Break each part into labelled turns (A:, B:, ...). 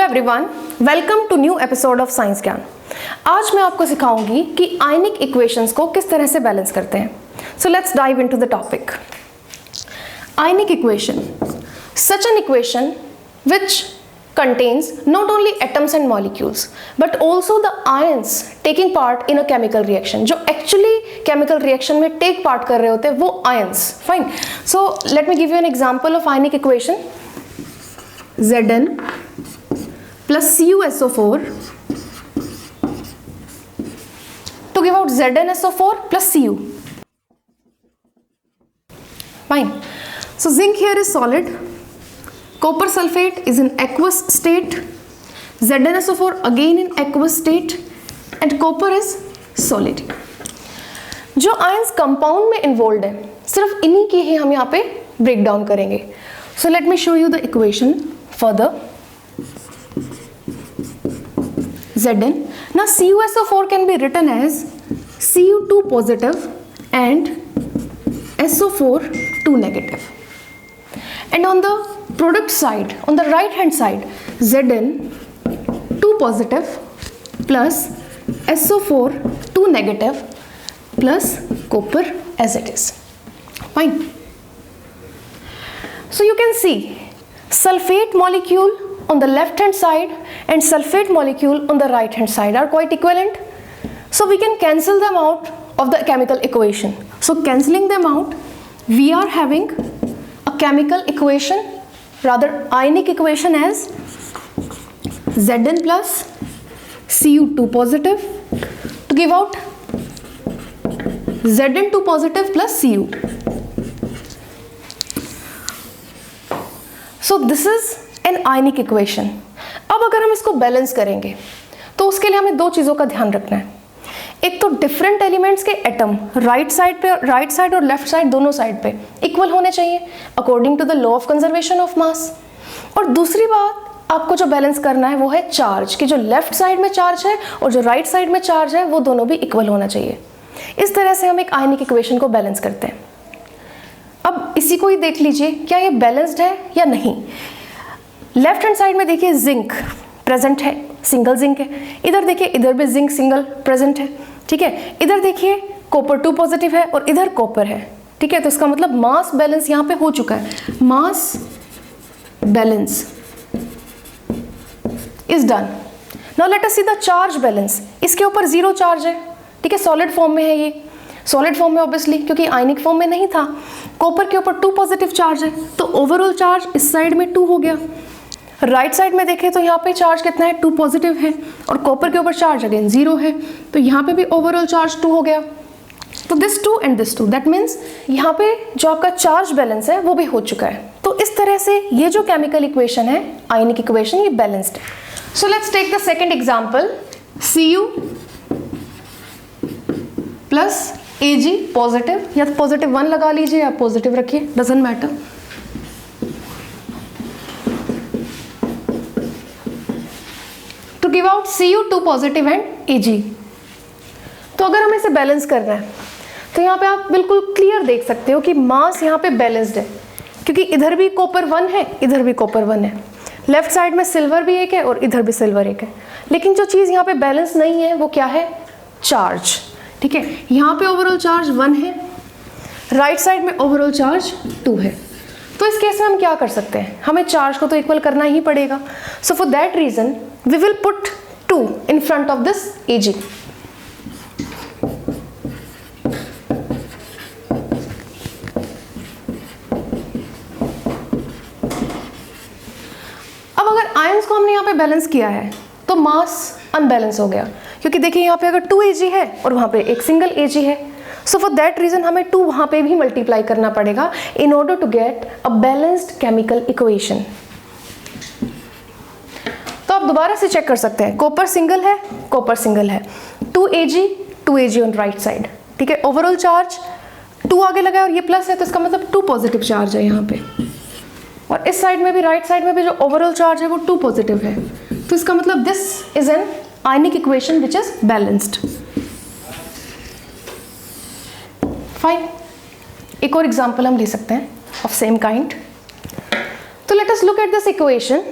A: Everyone, welcome to new episode of science ज्ञान। आज मैं आपको सिखाऊंगी कि आयनिक इक्वेशंस को किस तरह से बैलेंस करते हैं। So let's dive into the topic. Ionic equation, such an equation which contains not only atoms and molecules but also the ions taking part in a chemical reaction, जो actually chemical reaction में take part कर रहे होते हैं वो ions. Fine. So let me give you an example of ionic equation. Zn plus CuSO4 to give out ZnSO4 plus Cu. Fine. So zinc here is solid. Copper sulfate is in aqueous state, ZnSO4 again in aqueous state and copper is solid. जो ions compound में involve है सिर्फ इन्हीं की ही हम यहाँ पे break down करेंगे. So let me show you the equation further. Zn. Now CuSO4 can be written as Cu2 positive and SO4 2 negative. And on the product side, on the right hand side, Zn 2 positive plus SO4 2 negative plus copper as it is. Fine. So you can see sulfate molecule on the left hand side and sulfate molecule on the right hand side are quite equivalent. So we can cancel them out of the chemical equation. So cancelling them out, we are having a chemical equation, rather ionic equation as Zn plus Cu2 positive to give out Zn2 positive plus Cu. So this is an ionic equation. अब अगर हम इसको balance करेंगे तो उसके लिए हमें दो चीज़ों का ध्यान रखना है. एक तो डिफरेंट एलिमेंट्स के एटम राइट साइड और लेफ्ट साइड दोनों साइड पे इक्वल होने चाहिए according to the law of conservation of mass. और दूसरी बात आपको जो बैलेंस करना है वो है चार्ज, कि जो लेफ्ट साइड में चार्ज है और जो राइट साइड में चार्ज है वो दोनों भी इक्वल होना चाहिए. इस तरह से हम एक आयनिक इक्वेशन को बैलेंस करते हैं. अब इसी को ही देख लीजिए, क्या ये बैलेंस्ड है या नहीं. लेफ्ट हैंड साइड में देखिए जिंक प्रेजेंट है, सिंगल जिंक है. इधर देखिए, इधर भी जिंक सिंगल प्रेजेंट है. ठीक है, इधर देखिए कॉपर 2 पॉजिटिव है और इधर कॉपर है. ठीक है, तो इसका मतलब मास बैलेंस यहाँ पे हो चुका है. Mass balance is done. Now let us see the charge balance. इसके ऊपर 0 चार्ज है. ठीक है, सॉलिड फॉर्म में है, ये सॉलिड फॉर्म में ऑब्वियसली, क्योंकि आयनिक फॉर्म में नहीं था. कॉपर के ऊपर 2 पॉजिटिव चार्ज है तो ओवरऑल चार्ज इस साइड में 2 हो गया. राइट साइड में देखें तो यहाँ पे चार्ज कितना है, 2 पॉजिटिव है और कॉपर के ऊपर चार्ज अगेन 0 है, तो यहाँ पे भी ओवरऑल चार्ज 2 हो गया. तो this 2 and this 2, that means यहाँ पे जो आपका चार्ज बैलेंस है वो भी हो चुका है. तो इस तरह से ये जो केमिकल इक्वेशन है, आयनिक इक्वेशन, ये बैलेंस्ड है. So let's take the second example. Cu plus Ag positive, या तो पॉजिटिव 1 लगा लीजिए या पॉजिटिव रखिए, doesn't matter. To give out Cu2 positive and Ag. तो अगर हमें इसे बैलेंस करना है तो यहाँ पे आप बिल्कुल क्लियर देख सकते हो कि मास यहाँ पे बैलेंस्ड है, क्योंकि इधर भी कॉपर 1 है, इधर भी कॉपर 1 है. लेफ्ट साइड में सिल्वर भी एक है और इधर भी सिल्वर एक है. लेकिन जो चीज़ यहाँ पे बैलेंस नहीं है वो क्या है, चार्ज. ठीक है, यहाँ पे ओवरऑल चार्ज 1 है, राइट साइड में ओवरऑल चार्ज 2 है. तो इस केस में हम क्या कर सकते हैं, हमें चार्ज को तो इक्वल करना ही पड़ेगा. So for that reason we will put 2 in front of this Ag. अब अगर आयंस को हमने यहाँ पे बैलेंस किया है तो मास अनबैलेंस हो गया, क्योंकि देखिए यहाँ पे अगर 2 Ag है और वहाँ पे एक सिंगल Ag है. सो फॉर दैट रीजन हमें 2 वहाँ पे भी मल्टीप्लाई करना पड़ेगा in order to get a balanced chemical equation. तो आप दोबारा से चेक कर सकते हैं, कॉपर सिंगल है, कॉपर सिंगल है, 2 Ag ऑन राइट साइड. ठीक है, ओवरऑल चार्ज 2 आगे लगा और ये प्लस है, तो इसका मतलब 2 पॉजिटिव चार्ज है यहाँ पे. और इस साइड में भी, राइट साइड में भी जो ओवरऑल चार्ज है वो 2 पॉजिटिव है. तो इसका मतलब this is an ionic equation which is balanced. Fine. एक और एग्जाम्पल हम ले सकते हैं ऑफ सेम काइंड. तो let us look at this equation.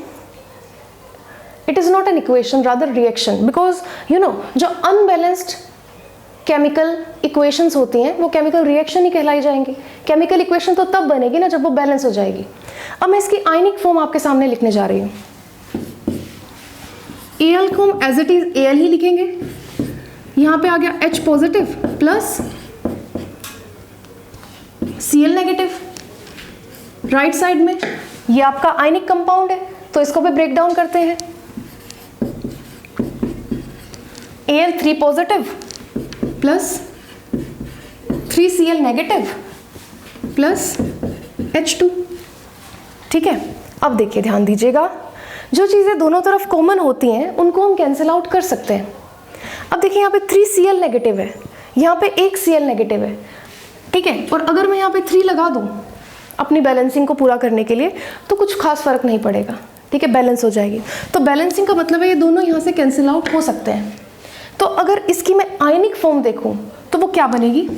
A: It is not an equation, rather reaction, because you know जो अनबैलेंस्ड केमिकल इक्वेशंस होती हैं वो केमिकल रिएक्शन ही कहलाई जाएंगी। केमिकल इक्वेशन तो तब बनेगी ना जब वो बैलेंस हो जाएगी। अब मैं इसकी आयनिक फॉर्म आपके सामने लिखने जा रही हूँ। Al को हम एज इट इज Al ही लिखेंगे। यहाँ पे आ गया H positive plus Cl negative. Right side में ये आपका आयनिक कंपाउंड है, तो इसको भी ब्रेक डाउन करते हैं। Al3 positive plus 3Cl negative plus H2। ठीक है, अब देखिए ध्यान दीजिएगा, जो चीज़ें दोनों तरफ कॉमन होती हैं उनको हम कैंसिल आउट कर सकते हैं। अब देखिए यहाँ पे 3Cl नेगेटिव है, यहाँ पे 1 Cl नेगेटिव है। ठीक है, और अगर मैं यहाँ पे 3 लगा दूँ अपनी बैलेंसिंग को पूरा करने के लिए तो कुछ खास फर्क नहीं पड़ेगा। ठीक है, बैलेंस हो जाएगी। तो बैलेंसिंग का मतलब है ये दोनों यहाँ से कैंसिल आउट हो सकते हैं। तो अगर इसकी मैं आयनिक फॉर्म देखूँ तो वो क्या बनेगी,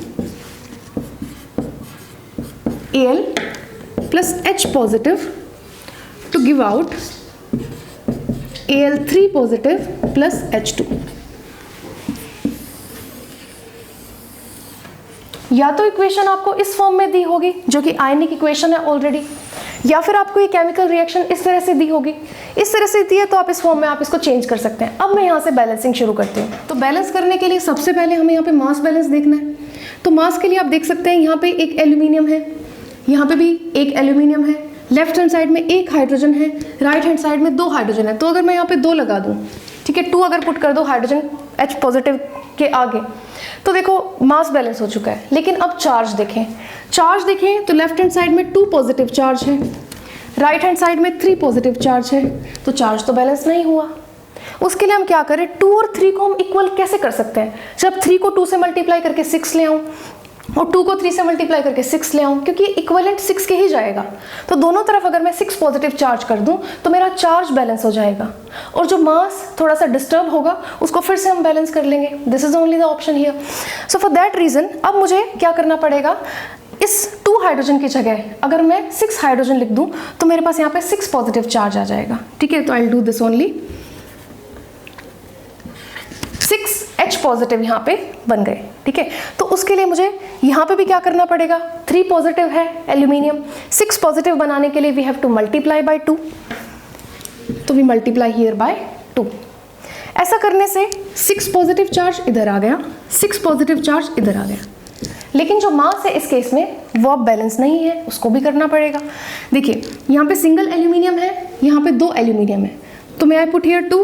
A: Al plus H positive to give out Al3 positive plus H2। या तो इक्वेशन आपको इस फॉर्म में दी होगी जो कि आयनिक इक्वेशन है ऑलरेडी, या फिर आपको ये केमिकल रिएक्शन इस तरह से दी होगी। इस तरह से दी है तो आप इस फॉर्म में आप इसको चेंज कर सकते हैं। अब मैं यहाँ से बैलेंसिंग शुरू करती हूँ। तो बैलेंस करने के लिए सबसे पहले हमें यहाँ पे मास बैलेंस देखना है। तो मास के लिए आप देख सकते हैं यहाँ पे एक एल्यूमिनियम है, यहाँ पे भी एक एल्यूमिनियम है, लेफ्ट हैंड साइड में एक हाइड्रोजन है, राइट हैंड साइड में 2 हाइड्रोजन है। तो अगर मैं यहाँ पे 2 लगा दूँ, ठीक है, 2 अगर पुट कर दो हाइड्रोजन H पॉजिटिव के आगे, तो देखो मास बैलेंस हो चुका है। लेकिन अब चार्ज देखें, चार्ज देखें तो लेफ्ट हैंड साइड में 2 पॉजिटिव चार्ज है, राइट हैंड साइड में 3 पॉजिटिव चार्ज है, तो चार्ज तो बैलेंस नहीं हुआ। उसके लिए हम क्या करें, 2 और 3 को हम इक्वल कैसे कर सकते हैं। जब 3 को 2 से मल्टीप्लाई करके 6 ले आऊँ और 2 को 3 से मल्टीप्लाई करके 6 ले आऊँ, क्योंकि इक्वलेंट 6 के ही जाएगा। तो दोनों तरफ अगर मैं 6 पॉजिटिव चार्ज कर दूँ तो मेरा चार्ज बैलेंस हो जाएगा, और जो मास थोड़ा सा डिस्टर्ब होगा उसको फिर से हम बैलेंस कर लेंगे। This is only the option here. So for that reason अब मुझे क्या करना पड़ेगा, इस 2 हाइड्रोजन की जगह अगर मैं 6 हाइड्रोजन लिख दूँ तो मेरे पास यहाँ पे 6 पॉजिटिव चार्ज आ जाएगा। ठीक है, तो I will do this only. 6 H positive यहाँ पे बन गए। ठीक है, तो उसके लिए मुझे यहाँ पे भी क्या करना पड़ेगा, 3 पॉजिटिव है एल्यूमिनियम, 6 पॉजिटिव बनाने के लिए we have to multiply by 2, तो वी मल्टीप्लाई हियर बाय 2। ऐसा करने से 6 पॉजिटिव चार्ज इधर आ गया, 6 पॉजिटिव चार्ज इधर आ गया। लेकिन जो मास है इस केस में वो अब बैलेंस नहीं है, उसको भी करना पड़ेगा। देखिए यहाँ पे सिंगल एल्यूमिनियम है, यहाँ पे 2 एल्यूमिनियम है, तो मैं I put here 2,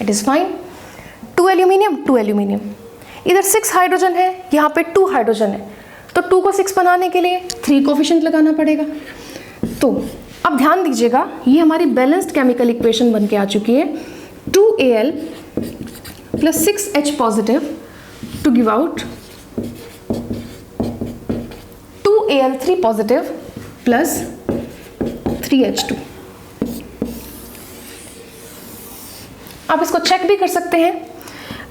A: it is fine. 2 aluminium 2 aluminium, इधर 6 हाइड्रोजन है, यहाँ पे 2 हाइड्रोजन है, तो 2 को 6 बनाने के लिए 3 कोफिशिएंट लगाना पड़ेगा। तो अब ध्यान दीजिएगा, ये हमारी बैलेंस्ड केमिकल इक्वेशन बन के आ चुकी है। 2Al plus 6H positive to give out 2Al3 positive plus 3H2। आप इसको चेक भी कर सकते हैं।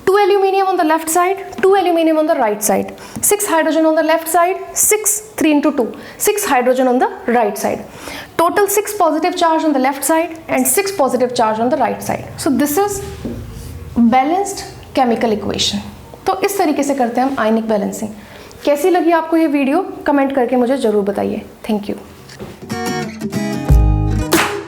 A: 2 aluminium on the left side, 2 aluminium on the right side, 6 hydrogen on the left side, 3 into 2, 6 hydrogen on the right side. Total 6 positive charge on the left side and 6 positive charge on the right side. So this is balanced chemical equation. तो इस तरीके से करते हैं हम आयनिक balancing. कैसी लगी आपको ये वीडियो, कमेंट करके मुझे ज़रूर बताइए। Thank you.